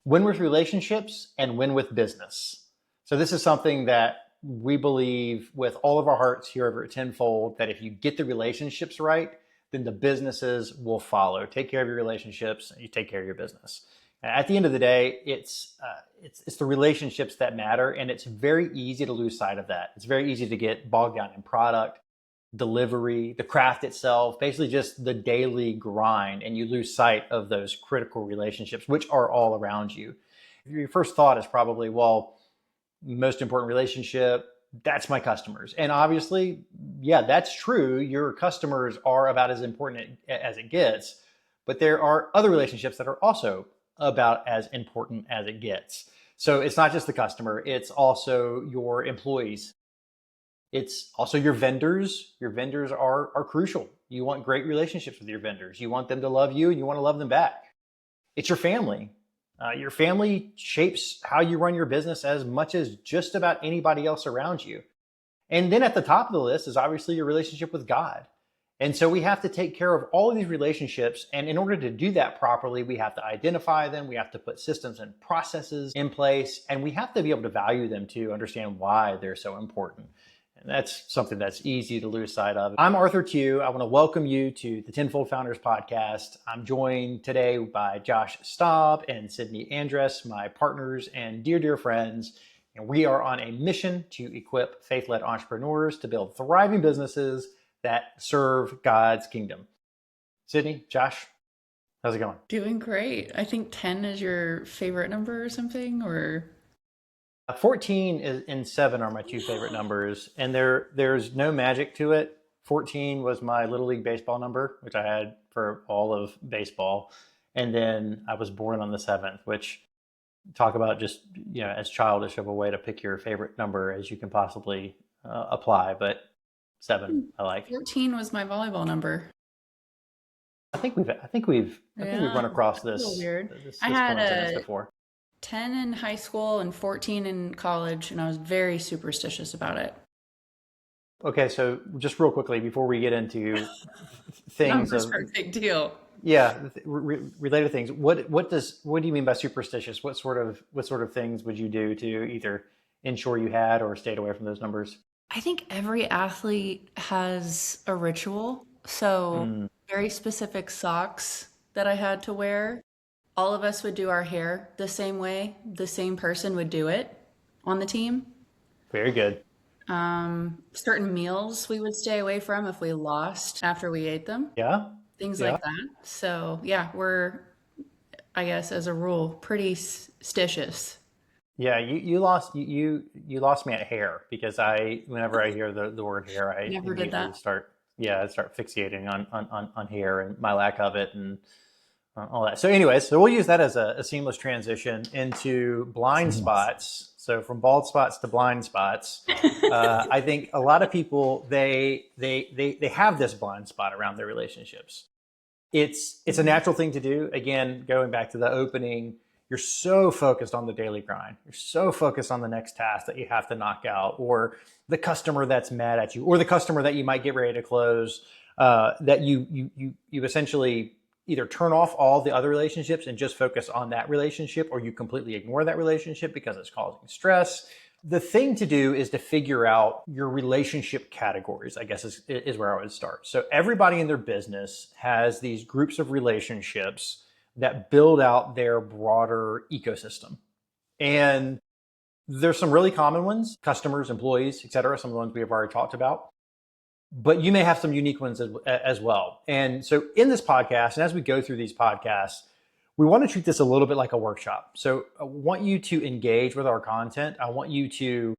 win with relationships and win with business. So this is something that we believe with all of our hearts here over at Tenfold, that if you get the relationships right, then the businesses will follow. Take care of your relationships, and you take care of your business. At the end of the day, it's the relationships that matter, and it's very easy to lose sight of that. It's very easy to get bogged down in product, delivery, the craft itself, basically just the daily grind, and you lose sight of those critical relationships, which are all around you. Your first thought is probably, well, most important relationship, that's my customers. And obviously, yeah, that's true. Your customers are about as important as it gets, but there are other relationships that are also about as important as it gets. So it's not just the customer, it's also your employees. It's also your vendors. Your vendors are crucial. You want great relationships with your vendors. You want them to love you and you want to love them back. It's your family. Your family shapes how you run your business as much as just about anybody else around you. And then at the top of the list is obviously your relationship with God. And so we have to take care of all of these relationships. And in order to do that properly, we have to identify them. We have to put systems and processes in place. And we have to be able to value them to understand why they're so important. And that's something that's easy to lose sight of. I'm Arthur Q. I want to welcome you to the Tenfold Founders Podcast. I'm joined today by Josh Staub and Sydney Andress, my partners and dear friends. And we are on a mission to equip faith-led entrepreneurs to build thriving businesses that serve God's kingdom. Sydney, Josh, how's it going? Doing great. I think 10 is your favorite number or something, or... 14 and 7 are my two favorite numbers, and there's no magic to it. 14 was my Little League baseball number, which I had for all of baseball. And then I was born on the 7th, which talk about just, as childish of a way to pick your favorite number as you can possibly apply. But 7, I like. 14 was my volleyball number. I think we've run across this. Weird. This I had coincidence before. 10 in high school and 14 in college, and I was very superstitious about it. Okay, so just real quickly before we get into things Numbers are a big deal. Yeah, related things. What do you mean by superstitious? What sort of things would you do to either ensure you had or stayed away from those numbers? I think every athlete has a ritual. So very specific socks that I had to wear. All of us would do our hair the same way. The same person would do it on the team. Very good. Certain meals we would stay away from if we lost after we ate them. Yeah. Things like that. So yeah, we're, I guess, as a rule, pretty stitious. Yeah, you lost me at hair, because whenever I hear the word hair, I Never did that. start fixating on hair and my lack of it and all that. So anyways, so we'll use that as a seamless transition into blind spots. So from bald spots to blind spots, I think a lot of people, they have this blind spot around their relationships. It's a natural thing to do. Again, going back to the opening, you're so focused on the daily grind. You're so focused on the next task that you have to knock out, or the customer that's mad at you, or the customer that you might get ready to close, that you essentially either turn off all the other relationships and just focus on that relationship, or you completely ignore that relationship because it's causing stress. The thing to do is to figure out your relationship categories, I guess is where I would start. So everybody in their business has these groups of relationships that build out their broader ecosystem. And there's some really common ones: customers, employees, et cetera, some of the ones we have already talked about. But you may have some unique ones as well. And so in this podcast, and as we go through these podcasts, we want to treat this a little bit like a workshop. So I want you to engage with our content. I want you to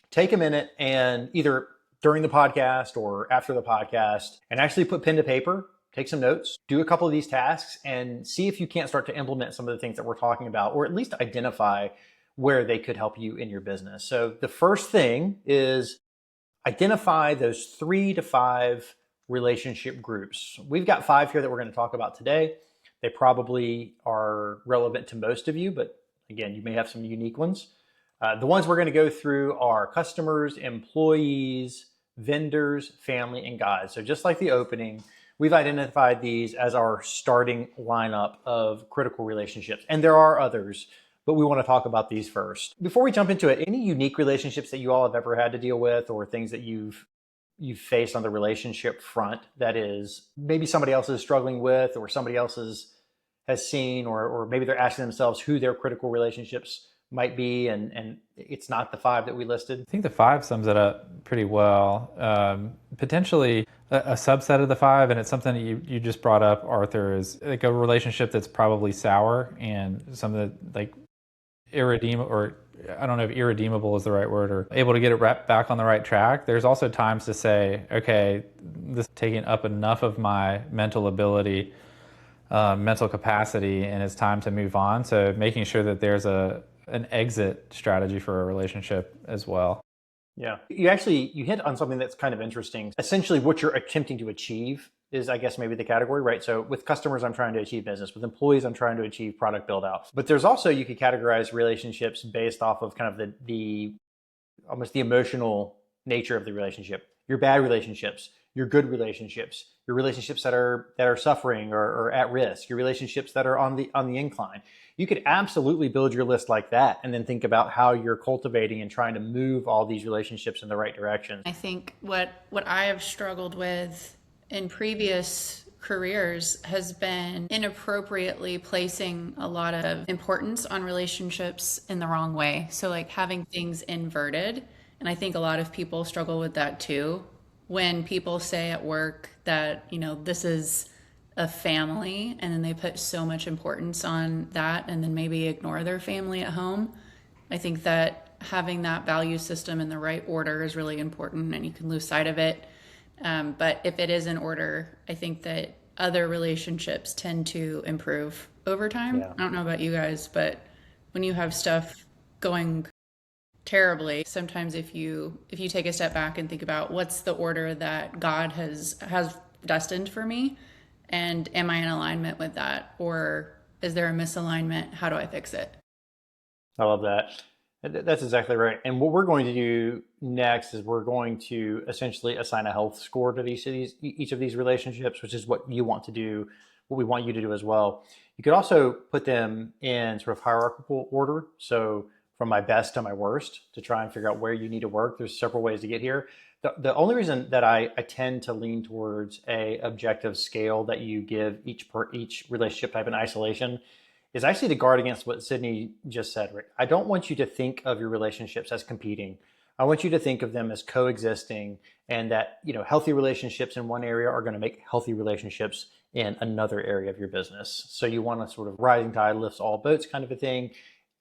take a minute and either during the podcast or after the podcast and actually put pen to paper, take some notes, do a couple of these tasks, and see if you can't start to implement some of the things that we're talking about, or at least identify where they could help you in your business. So the first thing is identify those 3 to 5 relationship groups. We've got 5 here that we're going to talk about today. They probably are relevant to most of you, but again, you may have some unique ones. The ones we're going to go through are customers, employees, vendors, family, and God. So just like the opening, we've identified these as our starting lineup of critical relationships. And there are others, but we want to talk about these first. Before we jump into it, any unique relationships that you all have ever had to deal with, or things that you've faced on the relationship front that is maybe somebody else is struggling with, or somebody else has seen, or maybe they're asking themselves who their critical relationships might be, and it's not the 5 that we listed? I think the 5 sums it up pretty well. Potentially a subset of the 5, and it's something that you just brought up, Arthur, is like a relationship that's probably sour and some of the like irredeemable, or I don't know if irredeemable is the right word, or able to get it back on the right track. There's also times to say, okay, this is taking up enough of my mental ability, mental capacity, and it's time to move on. So making sure that there's an exit strategy for a relationship as well. Yeah. You hit on something that's kind of interesting. Essentially, what you're attempting to achieve is, I guess, maybe the category, right? So with customers, I'm trying to achieve business. With employees, I'm trying to achieve product build out. But there's also, you could categorize relationships based off of kind of the almost the emotional nature of the relationship. Your bad relationships, your good relationships, your relationships that are suffering or at risk, your relationships that are on the incline. You could absolutely build your list like that, and then think about how you're cultivating and trying to move all these relationships in the right direction. I think what I have struggled with in previous careers has been inappropriately placing a lot of importance on relationships in the wrong way. So like having things inverted. And I think a lot of people struggle with that too. When people say at work that, this is a family, and then they put so much importance on that and then maybe ignore their family at home. I think that having that value system in the right order is really important, and you can lose sight of it. But if it is in order, I think that other relationships tend to improve over time. Yeah. I don't know about you guys, but when you have stuff going terribly, sometimes if you take a step back and think about what's the order that God has destined for me, and am I in alignment with that, or is there a misalignment? How do I fix it? I love that. That's exactly right. And what we're going to do next is we're going to essentially assign a health score to each of these relationships, which is what you want to do, what we want you to do as well. You could also put them in sort of hierarchical order. So from my best to my worst, to try and figure out where you need to work. There's several ways to get here. The only reason that I tend to lean towards a objective scale that you give each relationship type in isolation is actually to guard against what Sydney just said, Rick. I don't want you to think of your relationships as competing. I want you to think of them as coexisting, and that, healthy relationships in one area are going to make healthy relationships in another area of your business. So you want to sort of rising tide lifts all boats kind of a thing.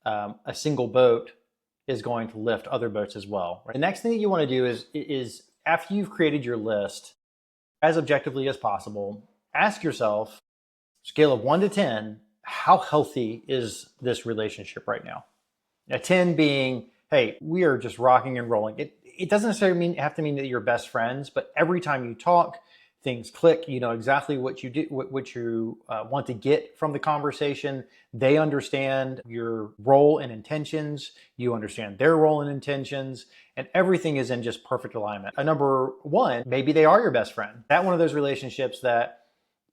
A single boat is going to lift other boats as well. Right? The next thing that you want to do is after you've created your list, as objectively as possible, ask yourself, scale of 1 to 10, how healthy is this relationship right now? A 10 being, hey, we are just rocking and rolling. It doesn't necessarily have to mean that you're best friends, but every time you talk, things click. You know exactly what you do, what you want to get from the conversation. They understand your role and intentions. You understand their role and intentions, and everything is in just perfect alignment. Number 1, maybe they are your best friend. That one of those relationships that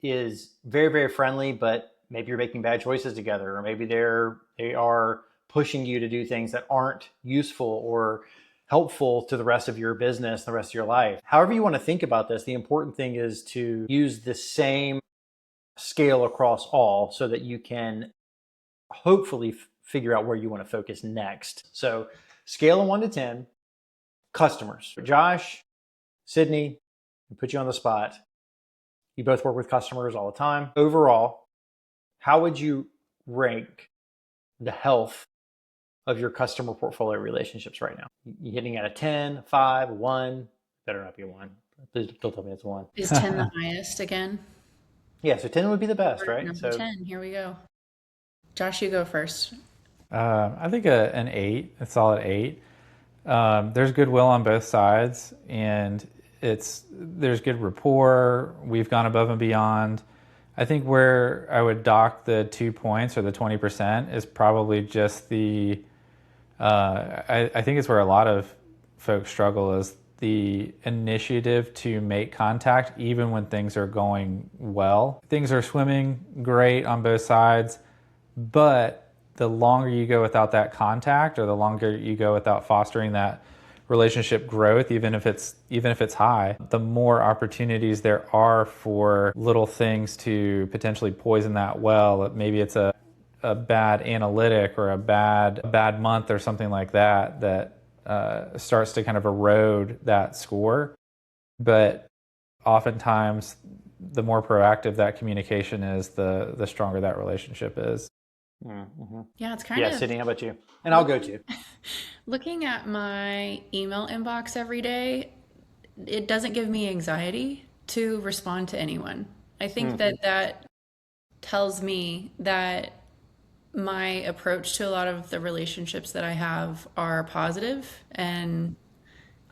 is very, very friendly, but maybe you're making bad choices together, or maybe they are pushing you to do things that aren't useful or helpful to the rest of your business, the rest of your life. However you want to think about this, the important thing is to use the same scale across all so that you can hopefully figure out where you want to focus next. So scale of 1 to 10, customers. Josh, Sydney, I put you on the spot. You both work with customers all the time. Overall, how would you rank the health of your customer portfolio relationships right now? You hitting at a 10, 5, 1? Better not be a 1. Please don't tell me it's a 1. Is 10 the highest again? Yeah, so 10 would be the best, right? Number 10, here we go. Josh, you go first. I think an 8, a solid 8. There's goodwill on both sides, and there's good rapport. We've gone above and beyond. I think where I would dock the 2 points or the 20% is probably just I think it's where a lot of folks struggle, is the initiative to make contact even when things are going well. Things are swimming great on both sides, but the longer you go without that contact, or the longer you go without fostering that relationship growth, even if it's high, the more opportunities there are for little things to potentially poison that well. Maybe it's a bad analytic or a bad month or something like that starts to kind of erode that score. But oftentimes, the more proactive that communication is, the stronger that relationship is. Mm-hmm. Yeah, it's kind Yeah, of Sydney, how about you? And I'll go too. looking at my email inbox every day. It doesn't give me anxiety to respond to anyone. I think that tells me that my approach to a lot of the relationships that I have are positive, and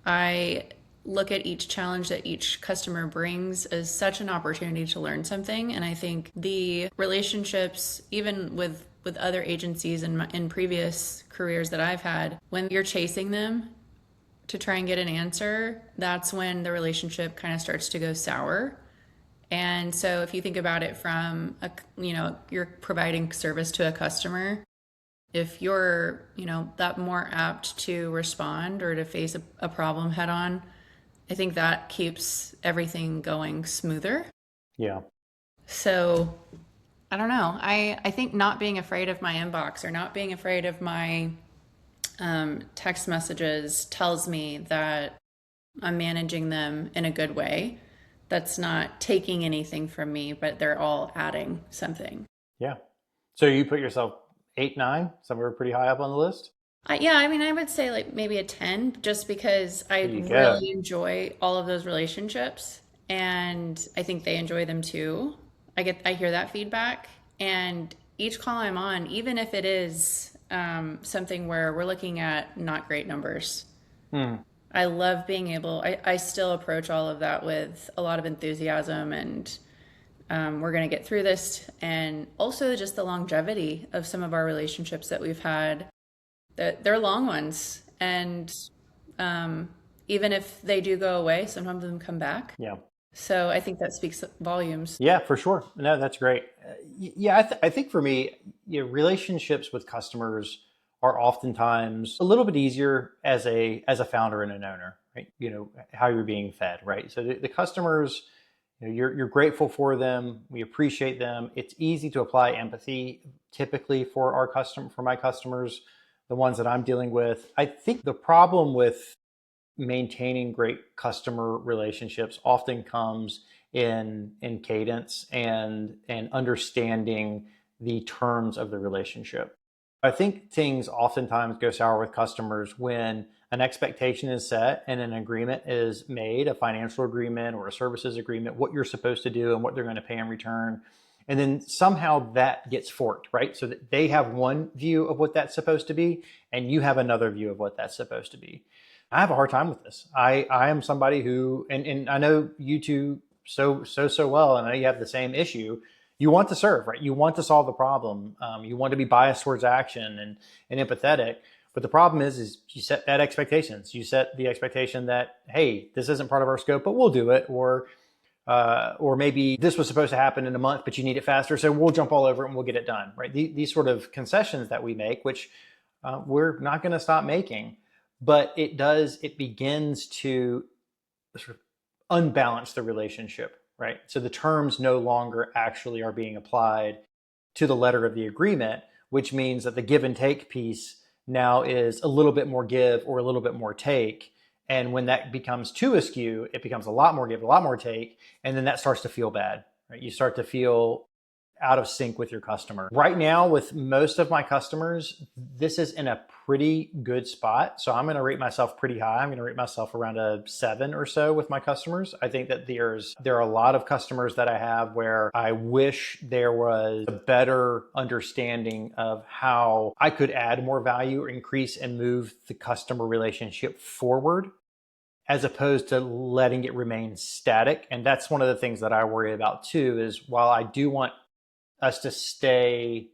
I look at each challenge that each customer brings as such an opportunity to learn something. And I think the relationships, even with other agencies in previous careers that I've had, when you're chasing them to try and get an answer, that's when the relationship kind of starts to go sour. And so if you think about it from you're providing service to a customer, if you're, that more apt to respond or to face a problem head on, I think that keeps everything going smoother. Yeah. So I don't know. I think not being afraid of my inbox or not being afraid of my text messages tells me that I'm managing them in a good way. That's not taking anything from me, but they're all adding something. Yeah. So you put yourself 8, 9, somewhere pretty high up on the list? I would say like maybe a 10, just because I really enjoy all of those relationships, and I think they enjoy them too. I hear that feedback, and each call I'm on, even if it is something where we're looking at not great numbers, I love being able, I still approach all of that with a lot of enthusiasm, and we're going to get through this. And also just the longevity of some of our relationships that we've had, that they're long ones. And even if they do go away, sometimes them come back. Yeah. So I think that speaks volumes. Yeah, for sure. No, that's great. Yeah, I think for me, relationships with customers are oftentimes a little bit easier as a founder and an owner, right? How you're being fed, right? So the customers, you're grateful for them. We appreciate them. It's easy to apply empathy typically for my customers, the ones that I'm dealing with. I think the problem with maintaining great customer relationships often comes in cadence and understanding the terms of the relationship. I think things oftentimes go sour with customers when an expectation is set and an agreement is made, a financial agreement or a services agreement, what you're supposed to do and what they're going to pay in return. And then somehow that gets forked, right? So that they have one view of what that's supposed to be, and you have another view of what that's supposed to be. I have a hard time with this. I am somebody who, and I know you two so well, and I know you have the same issue. You want to serve, right? You want to solve the problem. You want to be biased towards action and empathetic. But the problem is you set bad expectations. You set the expectation that, hey, this isn't part of our scope, but we'll do it. Or maybe this was supposed to happen in a month, but you need it faster, so we'll jump all over it and we'll get it done, right? These sort of concessions that we make, which we're not going to stop making, but it begins to sort of unbalance the relationship, right? So the terms no longer actually are being applied to the letter of the agreement, which means that the give and take piece now is a little bit more give or a little bit more take. And when that becomes too askew, it becomes a lot more give, a lot more take. And then that starts to feel bad, right? You start to feel out of sync with your customer. Right now, with most of my customers, this is in a pretty good spot. So I'm going to rate myself pretty high. I'm going to rate myself around a 7 or so with my customers. I think that there are a lot of customers that I have where I wish there was a better understanding of how I could add more value or increase and move the customer relationship forward, as opposed to letting it remain static. And that's one of the things that I worry about too, is while I do want us to stay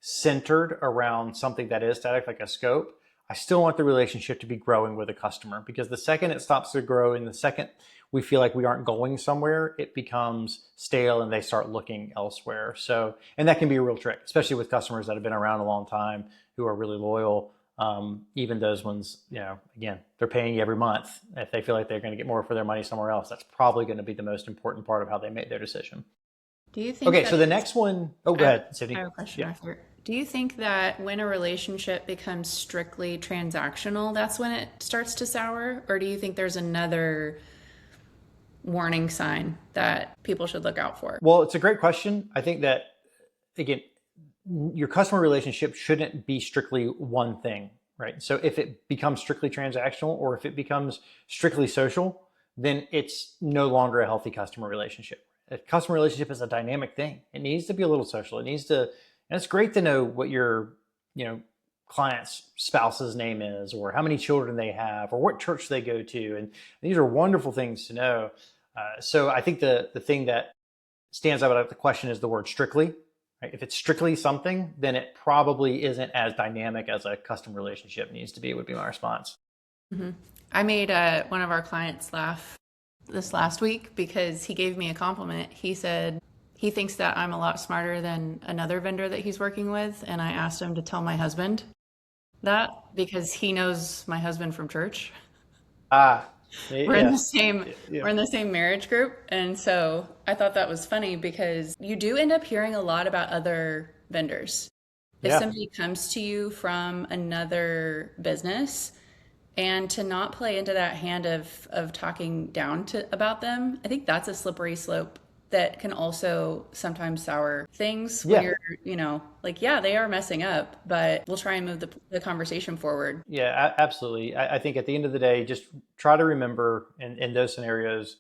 centered around something that is static, like a scope, I still want the relationship to be growing with a customer, because the second it stops to grow and the second we feel like we aren't going somewhere, it becomes stale and they start looking elsewhere. So, and that can be a real trick, especially with customers that have been around a long time who are really loyal. Even those ones, again, they're paying you every month. If they feel like they're going to get more for their money somewhere else, that's probably going to be the most important part of how they make their decision. Do you think Okay, so the next one, go ahead, Sydney. I have a question after. Do you think that when a relationship becomes strictly transactional, that's when it starts to sour? Or do you think there's another warning sign that people should look out for? Well, it's a great question. I think that, again, your customer relationship shouldn't be strictly one thing, right? So if it becomes strictly transactional or if it becomes strictly social, then it's no longer a healthy customer relationship. A customer relationship is a dynamic thing. It needs to be a little social. It needs to, and it's great to know what your, client's spouse's name is, or how many children they have, or what church they go to. And these are wonderful things to know. So I think the thing that stands out about the question is the word strictly. Right? If it's strictly something, then it probably isn't as dynamic as a customer relationship needs to be, would be my response. Mm-hmm. I made one of our clients laugh this last week because he gave me a compliment. He said he thinks that I'm a lot smarter than another vendor that he's working with. And I asked him to tell my husband that because he knows my husband from church. We're in the same marriage group. And so I thought that was funny because you do end up hearing a lot about other vendors. If somebody comes to you from another business, and to not play into that hand of talking down about them, I think that's a slippery slope that can also sometimes sour things when you're, they are messing up, but we'll try and move the conversation forward. Yeah, absolutely. I think at the end of the day, just try to remember in those scenarios,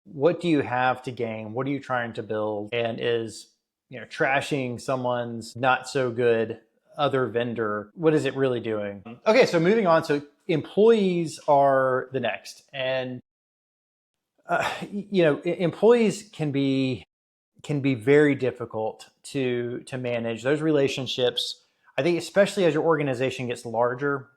what do you have to gain? What are you trying to build? And is, trashing someone's not so good other vendor, what is it really doing? Okay, so moving on. So employees are the next. And employees can be very difficult to manage. Those relationships, I think, especially as your organization gets larger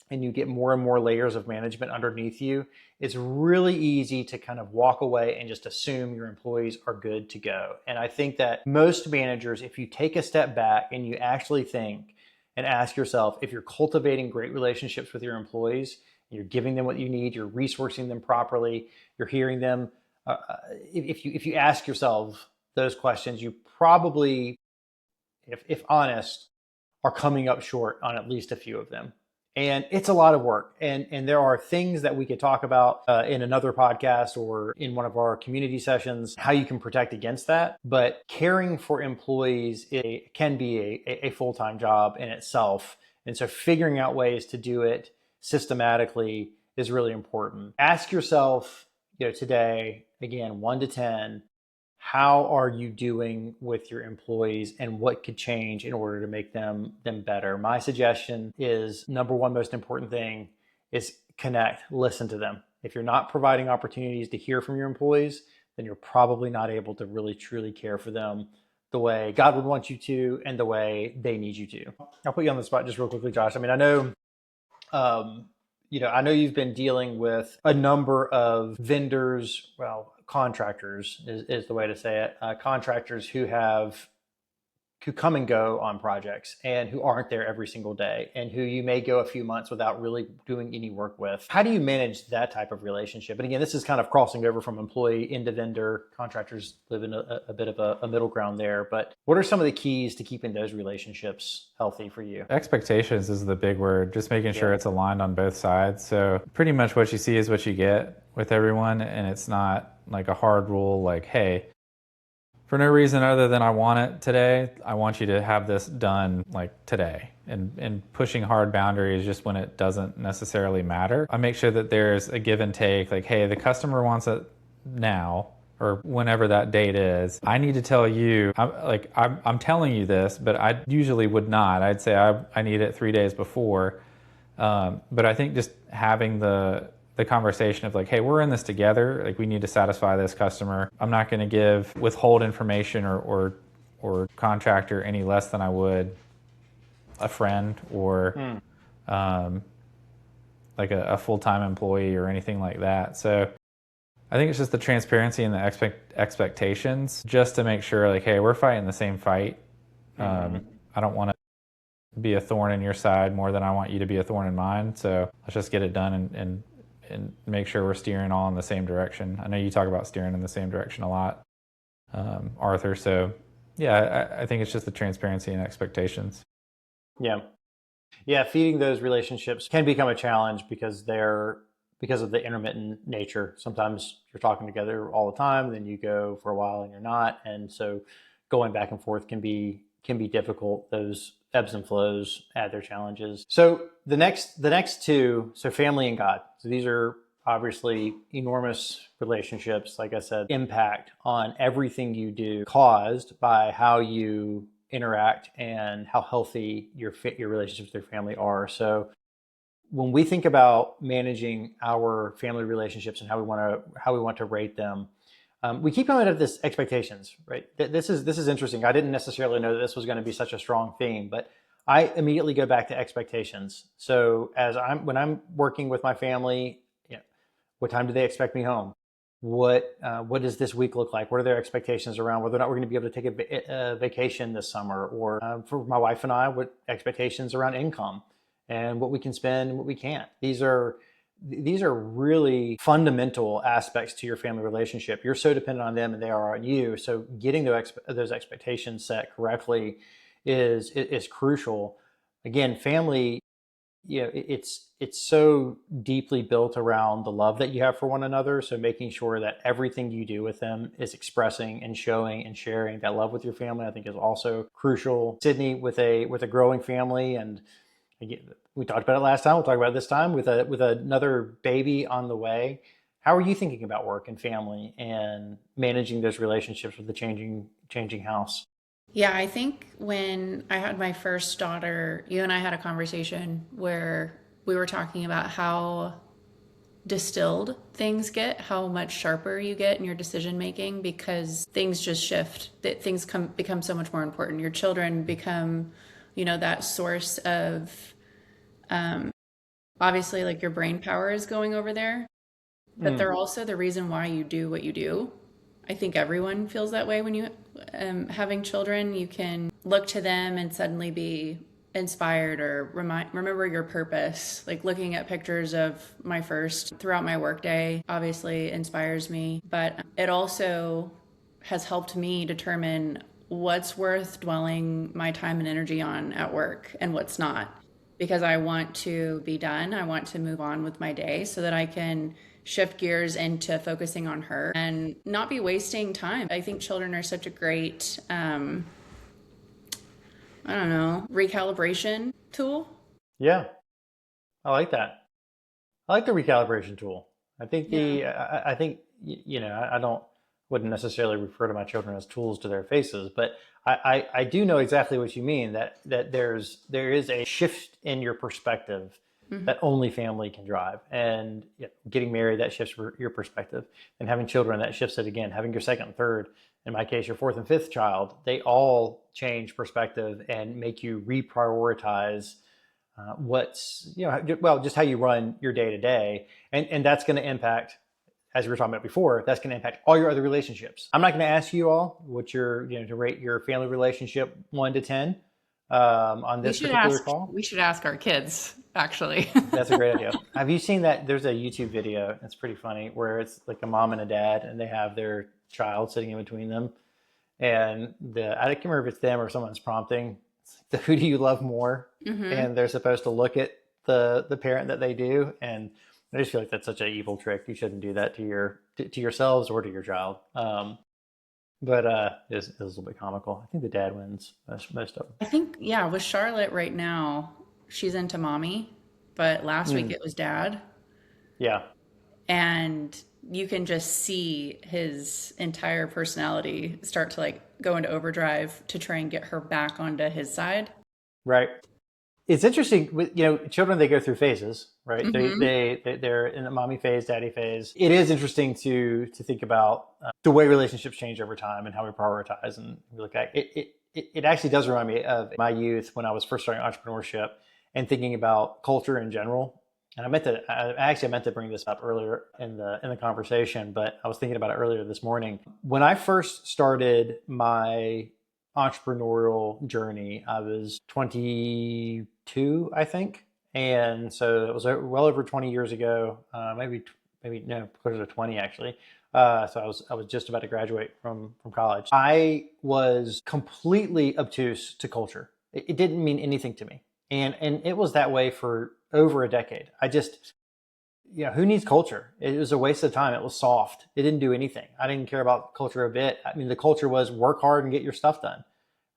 and you get more and more layers of management underneath you, it's really easy to kind of walk away and just assume your employees are good to go. And I think that most managers, if you take a step back and you actually think and ask yourself, if you're cultivating great relationships with your employees, you're giving them what you need, you're resourcing them properly, you're hearing them. If you ask yourself those questions, you probably, if honest, are coming up short on at least a few of them. And it's a lot of work. And there are things that we could talk about in another podcast or in one of our community sessions, how you can protect against that. But caring for employees can be a full-time job in itself. And so figuring out ways to do it systematically is really important. Ask yourself, today, again, 1 to 10, how are you doing with your employees and what could change in order to make them better? My suggestion is, number one most important thing is connect, listen to them. If you're not providing opportunities to hear from your employees, then you're probably not able to really truly care for them the way God would want you to and the way they need you to. I'll put you on the spot just real quickly, Josh. I mean, I know you've been dealing with a number of vendors, contractors is the way to say it, contractors who come and go on projects and who aren't there every single day and who you may go a few months without really doing any work with. How do you manage that type of relationship? And again, this is kind of crossing over from employee into vendor. Contractors live in a bit of a middle ground there, but what are some of the keys to keeping those relationships healthy for you? Expectations is the big word, just making sure it's aligned on both sides. So pretty much what you see is what you get with everyone, and it's not like a hard rule like, hey, for no reason other than I want it today, I want you to have this done like today. And pushing hard boundaries just when it doesn't necessarily matter. I make sure that there's a give and take, like, hey, the customer wants it now or whenever that date is. I need to tell you, I'm telling you this, but I usually would not. I'd say I need it 3 days before. But I think just having the conversation of like, hey, we're in this together. Like, we need to satisfy this customer. I'm not going to withhold information or contractor any less than I would a friend or like a full-time employee or anything like that. So I think it's just the transparency and the expectations, just to make sure, like, hey, we're fighting the same fight. I don't want to be a thorn in your side more than I want you to be a thorn in mine. So let's just get it done and make sure we're steering all in the same direction. I know you talk about steering in the same direction a lot, Arthur. So yeah, I think it's just the transparency and expectations. Yeah. Yeah, feeding those relationships can become a challenge because of the intermittent nature. Sometimes you're talking together all the time, then you go for a while and you're not, and so going back and forth can be difficult. Those ebbs and flows add their challenges. So the next two, so family and God. So these are obviously enormous relationships. Like I said, impact on everything you do, caused by how you interact and how healthy your relationships with your family are. So when we think about managing our family relationships and how we want to rate them, we keep coming up with this expectations, right? This is interesting. I didn't necessarily know that this was going to be such a strong theme, but I immediately go back to expectations. So when I'm working with my family, what time do they expect me home? What does this week look like? What are their expectations around whether or not we're going to be able to take a vacation this summer? Or for my wife and I, what expectations around income and what we can spend and what we can't? These are really fundamental aspects to your family relationship. You're so dependent on them and they are on you. So getting those expectations set correctly is crucial. Again, family, it's so deeply built around the love that you have for one another. So making sure that everything you do with them is expressing and showing and sharing that love with your family, I think, is also crucial. Sydney, with a growing family, and again, we talked about it last time, we'll talk about it this time, with another baby on the way. How are you thinking about work and family and managing those relationships with the changing house? Yeah, I think when I had my first daughter, you and I had a conversation where we were talking about how distilled things get, how much sharper you get in your decision making, because things just shift. That things become so much more important. Your children become, that source of, obviously, like, your brain power is going over there, but they're also the reason why you do what you do. I think everyone feels that way when you having children. You can look to them and suddenly be inspired or remember your purpose. Like, looking at pictures of my first throughout my workday obviously inspires me, but it also has helped me determine what's worth dwelling my time and energy on at work and what's not, because I want to be done. I want to move on with my day so that I can shift gears into focusing on her and not be wasting time. I think children are such a great, recalibration tool. Yeah, I like that. I like the recalibration tool. I think I think, I wouldn't necessarily refer to my children as tools to their faces, but I do know exactly what you mean, that there is a shift in your perspective that only family can drive. And getting married, that shifts your perspective. And having children, that shifts it again. Having your second and third, in my case, your fourth and fifth child, they all change perspective and make you reprioritize just how you run your day to day. And that's going to impact, as we were talking about before, that's going to impact all your other relationships. I'm not going to ask you all what to rate your family relationship 1 to 10 on this particular call. We should ask our kids, actually. That's a great idea. Have you seen that? There's a YouTube video. It's pretty funny, where it's like a mom and a dad, and they have their child sitting in between them. And I can't remember if it's them or someone's prompting, who do you love more? And they're supposed to look at the parent that they do. And I just feel like that's such an evil trick. You shouldn't do that to yourselves or to your child. But it's a little bit comical. I think the dad wins most of them. I think, with Charlotte right now, she's into mommy, but last week it was dad. Yeah. And you can just see his entire personality start to go into overdrive to try and get her back onto his side. Right. It's interesting with, children, they go through phases, right? They're in the mommy phase, daddy phase. It is interesting to think about the way relationships change over time and how we prioritize and we look at it. It actually does remind me of my youth when I was first starting entrepreneurship, and thinking about culture in general. And I meant to bring this up earlier in the conversation, but I was thinking about it earlier this morning. When I first started my entrepreneurial journey, I was 22, I think. And so it was well over 20 years ago, maybe no, closer to 20 actually. So I was just about to graduate from college. I was completely obtuse to culture. It didn't mean anything to me. And it was that way for over a decade. Who needs culture? It was a waste of time. It was soft. It didn't do anything. I didn't care about culture a bit. I mean, the culture was work hard and get your stuff done,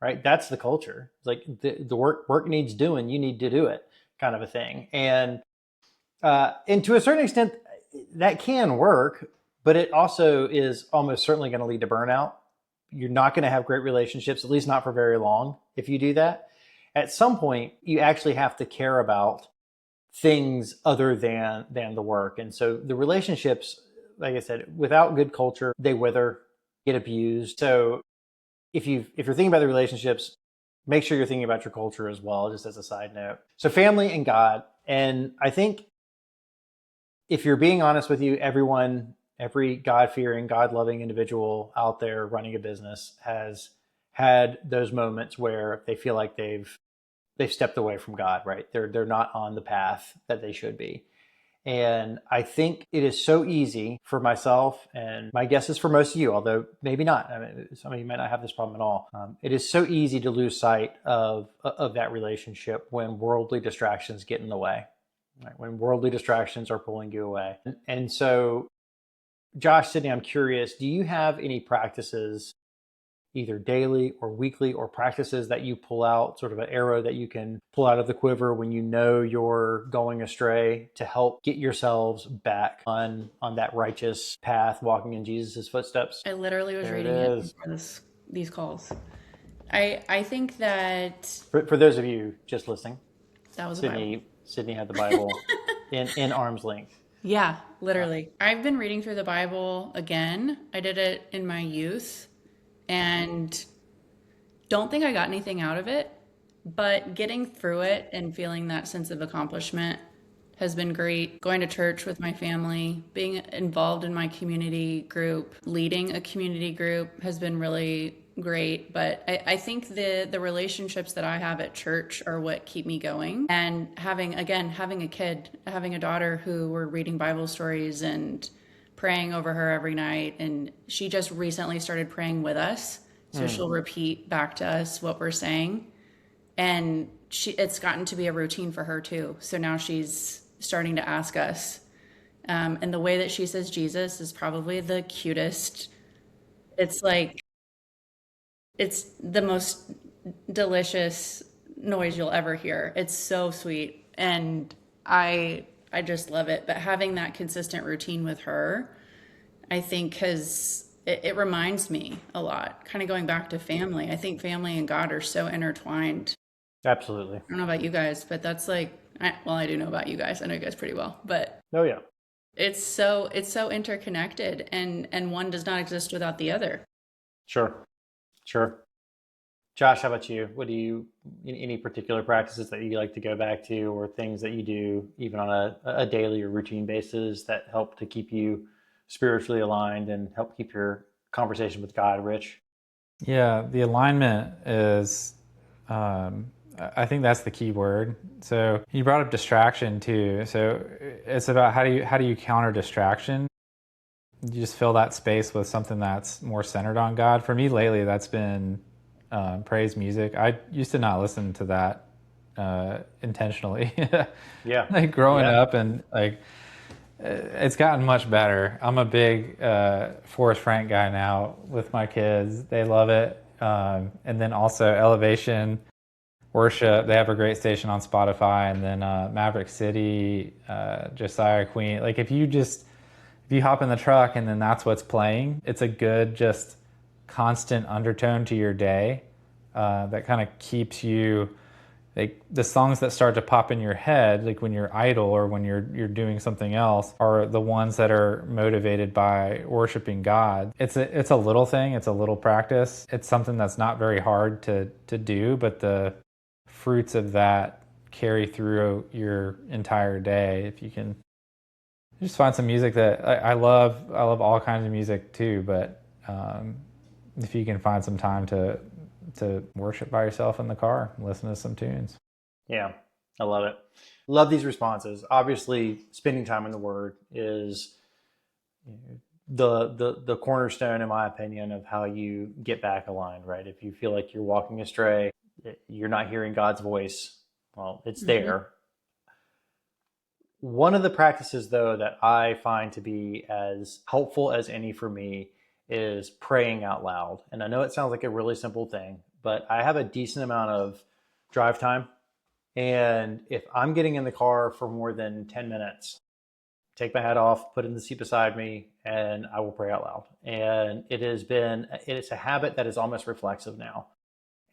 right? That's the culture. It's like the work needs doing, you need to do it, kind of a thing. And to a certain extent, that can work, but it also is almost certainly going to lead to burnout. You're not going to have great relationships, at least not for very long, if you do that. At some point, you actually have to care about things other than the work. And so the relationships, like I said, without good culture, they wither, get abused. So if you're thinking about the relationships, make sure you're thinking about your culture as well, just as a side note. So family and God. And I think if you're being honest with you, every God-fearing, God-loving individual out there running a business has had those moments where they feel like they've stepped away from God, right? They're not on the path that they should be. And I think it is so easy for myself, and my guess is for most of you, although maybe not. I mean, some of you might not have this problem at all. It is so easy to lose sight of that relationship when worldly distractions get in the way, right? When worldly distractions are pulling you away. And so, Josh, Sydney, I'm curious, do you have any practices, either daily or weekly, or practices that you pull out, sort of an arrow that you can pull out of the quiver when you know you're going astray, to help get yourselves back on that righteous path, walking in Jesus's footsteps? I literally was reading it before these calls. I think that for those of you just listening, that was Sydney had the Bible in arm's length. Yeah, literally. I've been reading through the Bible again. I did it in my youth and don't think I got anything out of it, but getting through it and feeling that sense of accomplishment has been great. Going to church with my family, being involved in my community group, leading a community group has been really great. But I think the relationships that I have at church are what keep me going. And having a daughter who we're reading Bible stories and praying over her every night. And she just recently started praying with us. So she'll repeat back to us what we're saying. And it's gotten to be a routine for her too. So now she's starting to ask us. And the way that she says Jesus is probably the cutest. It's like, it's the most delicious noise you'll ever hear. It's so sweet. And I just love it. But having that consistent routine with her, I think it reminds me a lot, kind of going back to family. I think family and God are so intertwined. Absolutely. I don't know about you guys, but that's like, I do know about you guys. I know you guys pretty well, but oh yeah, it's so interconnected, and one does not exist without the other. Sure. Josh, how about you? Any particular practices that you like to go back to, or things that you do even on a daily or routine basis that help to keep you spiritually aligned and help keep your conversation with God rich? Yeah, the alignment is, I think that's the key word. So you brought up distraction too. So it's about how do you counter distraction? You just fill that space with something that's more centered on God. For me lately, that's been praise music. I used to not listen to that intentionally. Yeah. Like growing up, and like it's gotten much better. I'm a big Forrest Frank guy now with my kids. They love it. And then also Elevation Worship. They have a great station on Spotify. And then Maverick City, Josiah Queen. Like if you hop in the truck and then that's what's playing, it's a good just constant undertone to your day that kind of keeps you, like the songs that start to pop in your head, like when you're idle or when you're doing something else, are the ones that are motivated by worshiping God. It's a little thing, it's a little practice. It's something that's not very hard to do, but the fruits of that carry through your entire day. If you can just find some music that I love all kinds of music too, but if you can find some time to worship by yourself in the car, listen to some tunes. Yeah, I love it. Love these responses. Obviously, spending time in the Word is the cornerstone, in my opinion, of how you get back aligned, right? If you feel like you're walking astray, you're not hearing God's voice, well, it's there. One of the practices, though, that I find to be as helpful as any for me is praying out loud. And I know it sounds like a really simple thing, but I have a decent amount of drive time. And if I'm getting in the car for more than 10 minutes, take my hat off, put it in the seat beside me, and I will pray out loud. And it's a habit that is almost reflexive now.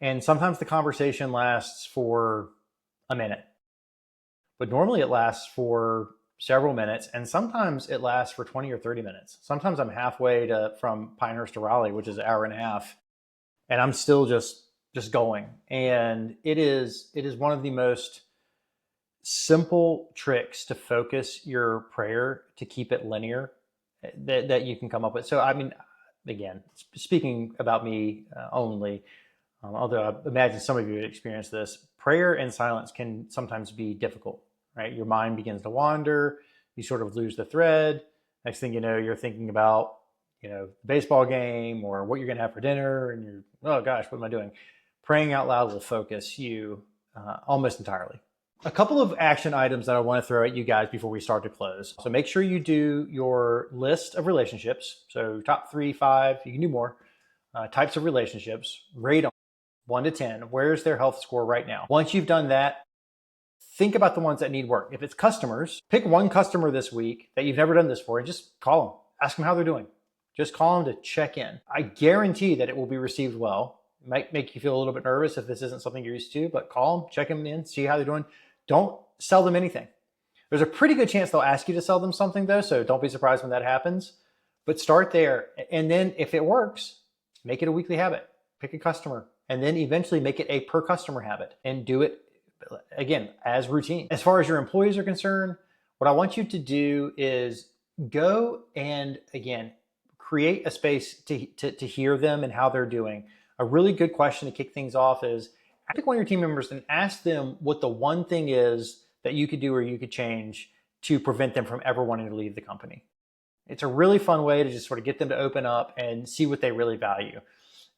And sometimes the conversation lasts for a minute, but normally it lasts for several minutes. And sometimes it lasts for 20 or 30 minutes. Sometimes I'm halfway from Pinehurst to Raleigh, which is an hour and a half, and I'm still just going. And it is one of the most simple tricks to focus your prayer to keep it linear that you can come up with. So, I mean, again, speaking about me only, although I imagine some of you would experience this, prayer and silence can sometimes be difficult, right? Your mind begins to wander. You sort of lose the thread. Next thing you know, you're thinking about, the baseball game or what you're going to have for dinner. And you're, oh gosh, what am I doing? Praying out loud will focus you almost entirely. A couple of action items that I want to throw at you guys before we start to close. So make sure you do your list of relationships. So top 3, 5, you can do more, types of relationships, rate them 1 to 10. Where's their health score right now? Once you've done that, think about the ones that need work. If it's customers, pick one customer this week that you've never done this for and just call them. Ask them how they're doing. Just call them to check in. I guarantee that it will be received well. It might make you feel a little bit nervous if this isn't something you're used to, but call them, check them in, see how they're doing. Don't sell them anything. There's a pretty good chance they'll ask you to sell them something though, so don't be surprised when that happens. But start there, and then if it works, make it a weekly habit. Pick a customer, and then eventually make it a per customer habit and do it, again, as routine. As far as your employees are concerned, what I want you to do is go and, again, create a space to hear them and how they're doing. A really good question to kick things off is, pick one of your team members and ask them what the one thing is that you could do or you could change to prevent them from ever wanting to leave the company. It's a really fun way to just sort of get them to open up and see what they really value.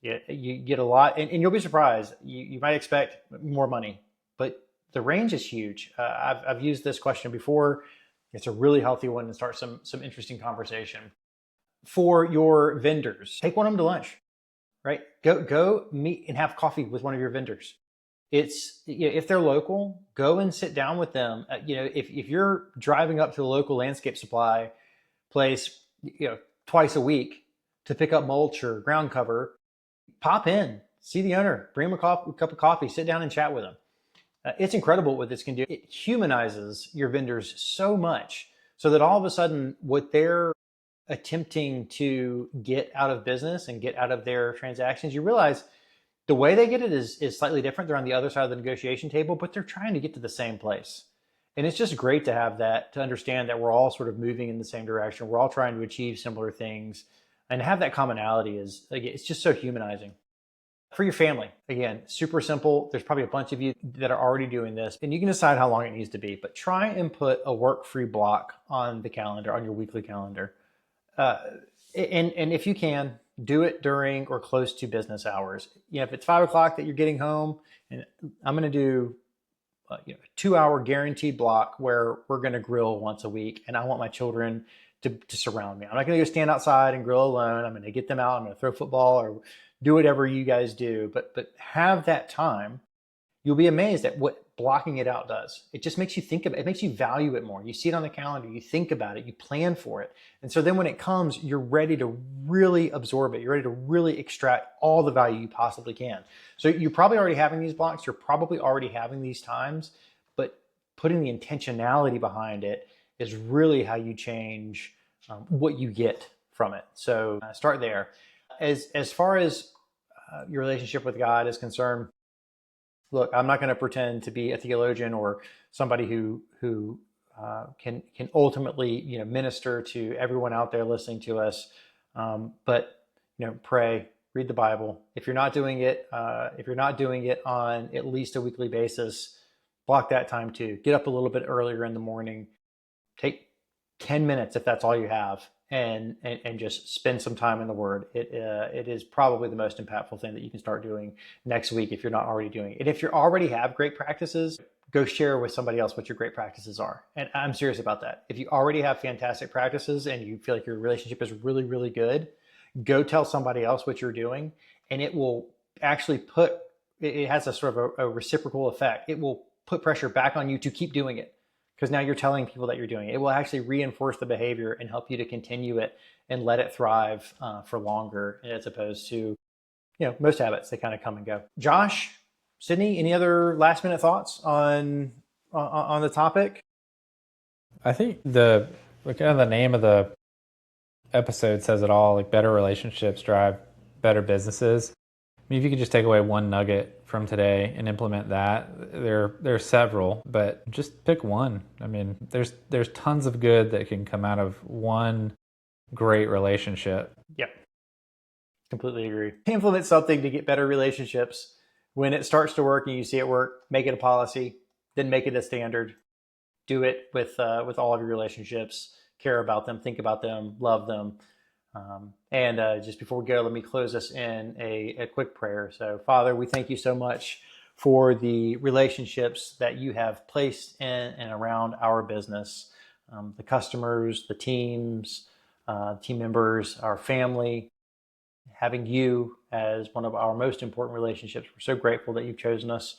You get a lot, and you'll be surprised. You might expect more money, but the range is huge. I've used this question before. It's a really healthy one to start some interesting conversation. For your vendors, take one of them to lunch. Right? Go meet and have coffee with one of your vendors. It's, if they're local, go and sit down with them. If you're driving up to the local landscape supply place, twice a week to pick up mulch or ground cover, pop in, see the owner, bring him a cup of coffee, sit down and chat with them. It's incredible what this can do. It humanizes your vendors so much so that all of a sudden what they're attempting to get out of business and get out of their transactions, you realize the way they get it is slightly different. They're on the other side of the negotiation table, but they're trying to get to the same place. And it's just great to have that, to understand that we're all sort of moving in the same direction. We're all trying to achieve similar things, and have that commonality it's just so humanizing. For your family, again, super simple. There's probably a bunch of you that are already doing this, and you can decide how long it needs to be, but try and put a work-free block on the calendar, on your weekly calendar. And if you can, do it during or close to business hours. If it's 5 o'clock that you're getting home, and I'm going to do a 2-hour guaranteed block where we're going to grill once a week, and I want my children to surround me. I'm not going to go stand outside and grill alone. I'm going to get them out. I'm going to throw football or do whatever you guys do, but have that time. You'll be amazed at what blocking it out does. It just makes you think about it. It makes you value it more. You see it on the calendar, you think about it, you plan for it. And so then when it comes, you're ready to really absorb it. You're ready to really extract all the value you possibly can. So you're probably already having these blocks. You're probably already having these times, but putting the intentionality behind it is really how you change what you get from it. So start there. As far as your relationship with God is concerned, Look, I'm not going to pretend to be a theologian or somebody who can ultimately minister to everyone out there listening to us. But pray, read the Bible. If you're not doing it, on at least a weekly basis, block that time too. Get up a little bit earlier in the morning. Take 10 minutes if that's all you have, and just spend some time in the Word. It is probably the most impactful thing that you can start doing next week if you're not already doing it. And if you already have great practices, go share with somebody else what your great practices are. And I'm serious about that. If you already have fantastic practices and you feel like your relationship is really, really good, go tell somebody else what you're doing, and it will actually it has a sort of a reciprocal effect. It will put pressure back on you to keep doing it, because now you're telling people that you're doing it. It will actually reinforce the behavior and help you to continue it and let it thrive for longer, as opposed to, most habits, they kind of come and go. Josh, Sydney, any other last minute thoughts on the topic? I think the name of the episode says it all. Like, better relationships drive better businesses. I mean, if you could just take away one nugget from today and implement that, there are several, but just pick one. I mean, there's tons of good that can come out of one great relationship. Yep. Completely agree. Implement something to get better relationships. When it starts to work and you see it work, make it a policy, then make it a standard. Do it with all of your relationships. Care about them, think about them, love them. And just before we go, let me close us in a quick prayer. So, Father, we thank you so much for the relationships that you have placed in and around our business, the customers, the teams, team members, our family. Having you as one of our most important relationships, we're so grateful that you've chosen us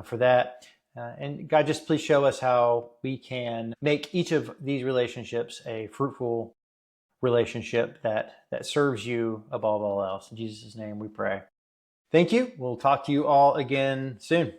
for that. And God, just please show us how we can make each of these relationships a fruitful relationship that serves you above all else. In Jesus' name we pray. Thank you. We'll talk to you all again soon.